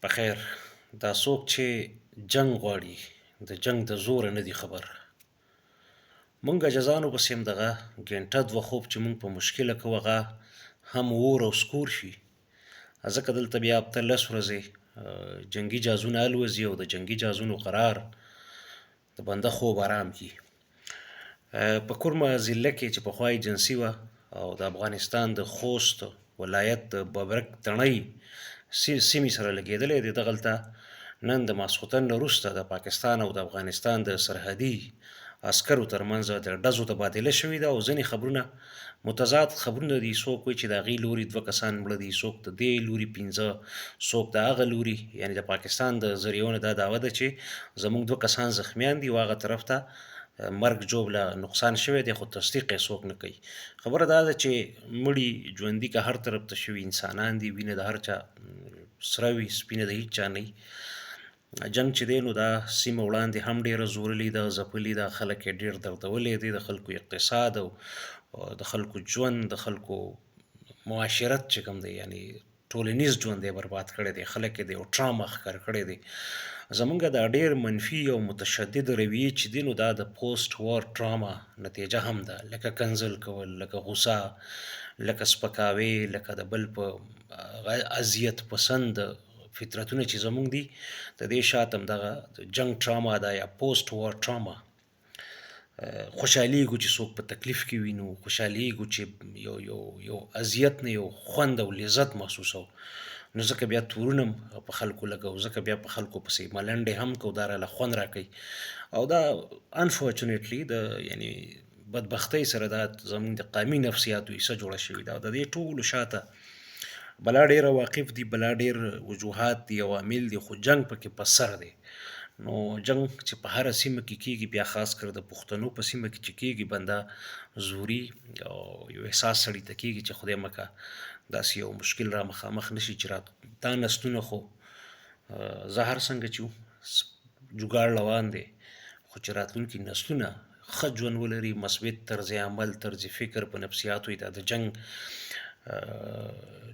په خیر، دا څوک چې جنګ غواړي د جنګ د زوره نه دي خبر. مونږ اجزانو پسې هم دغه ګینټه دوه خوب چې مونږ په مشکله کوو هغه هم اور او سکور شي. ځکه دلته بیا هفته 10 ورځې جنګي جهازونه الوځي او د جنګي جهازونو قرار د بنده خوب آرام کي. په کومه ضلع کې چې پخوا ایجنسي وه او د افغانستان د خوست ولایت د ببرک تڼۍ سیمې سره لګېدلی دی، دغلته نن د ماسخوتن نه وروسته د پاکستان او د افغانستان د سرحدي عسکرو ترمنځ د ډزو تبادله شوې ده او ځینې خبرونه متضاد خبرونه دي. څوک وایي چې د هغې لوري 2 کسان مړه دي، څوک د دې لوري 15، څوک د هغه لوري، یعنې د پاکستان د ذریعو نه دا دعوه ده چې زموږ 2 کسان زخمیان دي او هغه طرف ته مرګ ژوبله نقصان شوی دی، خو تصدیق یې څوک نه کوي. خبره دا ده چې مړي ژوندي که هر طرف ته شوي انسانان دي، وینه د هر چا سره وي، سپینه د هیڅ چا نه وي. جنګ چې دی نو دا سیمه وړاندې هم ډېره زورلې ده، ځپلې ده، خلک یې ډېر دردولی دی، د خلکو اقتصاد او د خلکو ژوند، د خلکو معاشرت چې کوم دی، یعنې ټولنیز ژوند یې برباد کړی دی، خلک یې د یو ټراما ښکار کړی دی. زمونږ دا ډېر منفي او متشدد رویې چې دي نو دا د پوسټ وار ټراما نتیجه هم ده، لکه کنځل کول، لکه غوسه، لکه سپکاوی، لکه د بل په اذیت پسند فطرتونه چې زمونږ دي، د دې شاته هم دغه جنګ ټراما ده یا پوسټ وار ټراما. خوشحالیږو چې څوک په تکلیف کې وي، نو خوشحالیږو چې یو اذیت نه یو خوند او لذت محسوسوو، نو ځکه بیا تورونه په خلکو لګوو، ځکه بیا په خلکو پسې ملنډې هم کوو، دا راله خوند راکوي. او دا انفارچونیټلی د یعنې بدبختۍ سره دا زموږ د قامي نفسیاتو حصه جوړه شوې ده او د دې ټولو شاته بلا ډېر عواقب دي، بلا ډېر وجوهات دي، عوامل دي، خو جنګ پکې په سر دی. نو جنګ چې په هره سیمه کې کېږي، بیا خاص کر د پښتنو په سیمه کې چې کېږي، بنده زوري او یو احساس سړي ته کېږي چې خدای مکه داسې یو مشکل را مخامخ نشي چې دا نسلونه خو زه هر څنګه چې جوګاړ روان دی، خو چې راتلونکي نسلونه ښه ژوند ولري، مثبت طرز عمل، طرز فکر په نفسیاتو یې د جنګ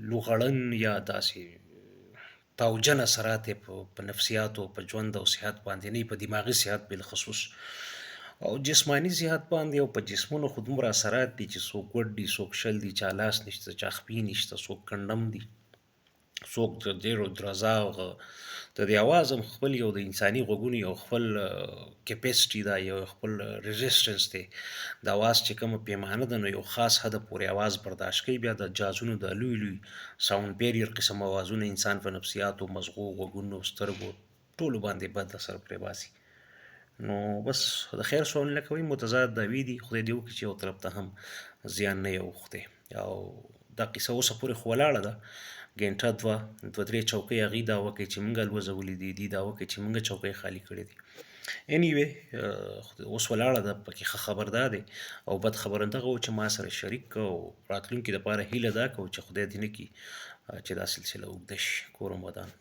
لوغړن یا داسې تاوجن اثرات یې په نفسیاتو، په ژوند او صحت باندې نه، په دماغي صحت بالخصوص او جسماني صحت باندې. او په جسمونو خو دومره اثرات دي چې څوک ګډ دي، څوک شل دي، چا لاس نشته، چا خپې نشته، څوک کنډم دي، څوک د ډېرو درزا او د دې اواز هم خپل یو د انساني غوږونو یو خپل کیپیسټي ده، یو خپل ریزسټنس دی، د اواز چې کومه پیمانه ده نو یو خاص حده پورې اواز برداشت کوي. بیا د جازونو د لوی ساوند بیریر قسم اوازونه انسان په نفسیاتو، مزغو، غوږونو، سترګو ټولو باندې بد اثر پرې باسي. نو بس د خیر سوال نه کوي، متضاد دعوې دي، خدای دې وکړي چې یو طرف ته هم زیان نه یې اوښتی. او دا قصه اوسه پورې خو ولاړه ده، ګینټه 2-3 چوکۍ هغې دعوه کوي چې موږ الوځولي دي، دي دعوه کوي چې موږ چوکۍ خالي کړې دي. انیوې اوس ولاړه ده، پکې ښه خبر دا دی او بد خبر دغه و چې ما سره شریک کړه او راتلونکي دپاره هیله دا کوو چې خدای دې نه کړي چې دا سلسله اوږده شي. کور مو ودان.